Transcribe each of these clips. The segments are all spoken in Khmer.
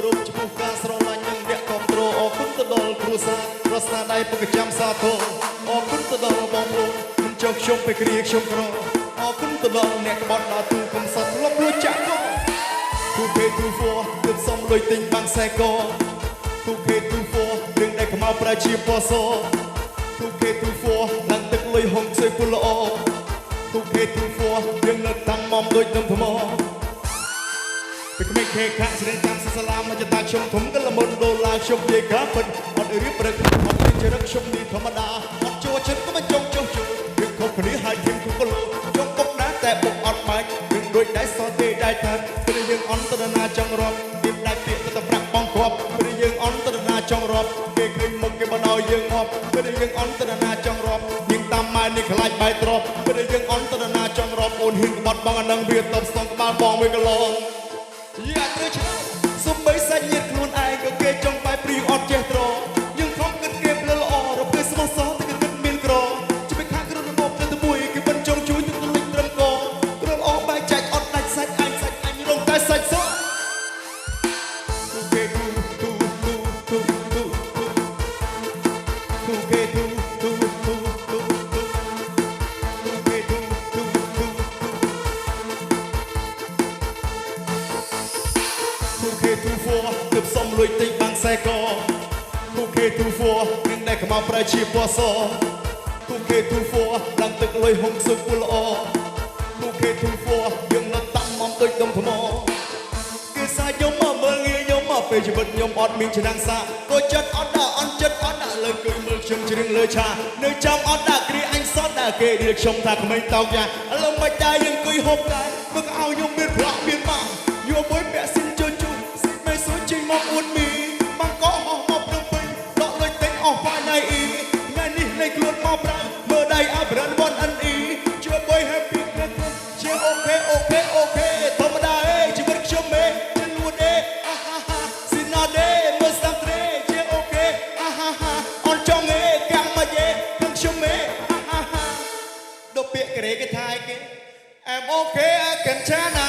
រំចំពោះការស្រឡាញ់និងអ្នកគ្រប់គ្រងអរគុណទៅដល់គ្រួសារប្រស្នាដៃពុកចាំសាទរអរគុណទៅដល់បងប្អូនមិនចុះខ្ញុំពេលគ្រាខ្ញុំក្រអរគុណទៅដល់អ្នកក្បត់ដល់ទូកំសត់លប់លួចចាក់កទូគេទូហ្វទើបសំលុយទិញបាំងខ្សែកទូគេទូហ្វរឿងដែលខ្មៅប្រជាពណ៌សទូគេទូហ្វឡើងទឹកលុយហុងខ្សែពុលល្អទូគេទូហ្វយើងនៅតាំងមកដូចនឹងថ្មពេលក្មេងខេខាក់ស្រីតាមសាឡាមកចតាខ្ញុំធំកលមុនដុល្លារខ្ញុំនិយាយការពិតអត់រៀបរឹកអត់មានចរិតខ្ញុំនេះធម្មតាអត់ចូលចិត្តក៏មិនចង់ចុះជួយយើងខុសគ្នាហើយធៀមគូកលោចង់បុកដែរតែបុកអត់បាច់យើងដូចដែរសទេដែរថាពេលយើងអន្តរណាចង់រាប់ទៀមដែរពាក្យទៅប្រាក់បងគ្រាប់ពេលយើងអន្តរណាចង់រាប់គេឃើញមុខគេបដោយយើងងាប់ពេលយើងអន្តរណាចង់រាប់យើងតាមម៉ែនេះខ្លាចបែកទ្របពេលយើងអន្តរណាចង់រាប់អូនហ៊ានក្បត់បងអានឹងវាតបស្ទងក្បាលបងមួយកន្លងយ៉ាត្រូវឆ្លោះសំបីសាច់ញាតិខ្លួនឯងក៏គេចង់បែបព្រីអត់ចេះត្រយើងខំគិតគេផ្លូវល្អរពេលស្មោះសរតែគេគិតមានក្រជួយខាងគ្រូរបបទៅមួយគេមិនចង់ជួយទៅលុយត្រឹមកគ្រូល្អបែកចាច់អត់ដាច់សាច់អញរងតែសាច់សទូគេទូគេទូទូហ្វទើបសំលុយទិញបាំងខ្សែកទូគេទូហ្វនឹងដែលខ្មៅប្រជាពណ៌សទូគេទូហ្វឡើងទឹកលុយហុងសុខពុលល្អទូគេទូហ្វយើងនៅតាំងមកដូចដុំថ្មគេសាខ្ញុំមកមើលងាយខ្ញុំមកពេលជីវិតខ្ញុំអត់មានឆ្នាំងសាក៏ចិត្តអត់ដាក់អន់ចិត្តអត់ដាក់លើគួយមើលខ្ញុំជ្រៀងលើឆានៅចាំអត់ដាក់គ្រាអញសតដាក់គេរៀបខ្ញុំថាក្មេងតោកយ៉ាឥឡូវមិនដែរយើងគួយហូបដែរមើលឲ្យខ្ញុំមានប្រាក់មានមកយកមួយពាក់សិនជន់ជិះមកអួនមីបាំងកោហោះមកព្រឹងពេញដកលុយទិញអស់បាយណៃអ៊ីថ្ងៃនេះលេខខ្លួនមកប្រាំមើលដៃអាប់រ៉ាន់វ៉ាន់អិនអ៊ីជួយបុយ happy ជាអូខេធម្មតាអេជីវិតខ្ញុំមេជាលួនអេអាហាហាស៊ីណាដេមើលស្ដាប់ត្រេជាអូខេអាហាហាអនចង់អេកាំងមកយេខ្ញុំមេអាហាហាដល់ពាក្យក្រេគេថាអីគេអែមអូខេកានឆាណា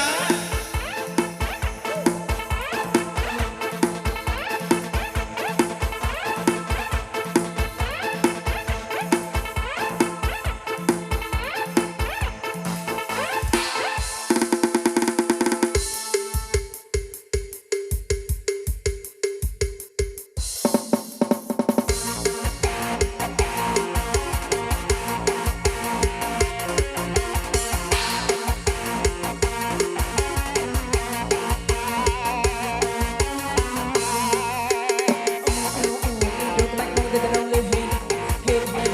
Hãy subscribe cho kênh Ghiền Mì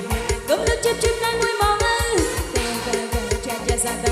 Gõ để không bỏ lỡ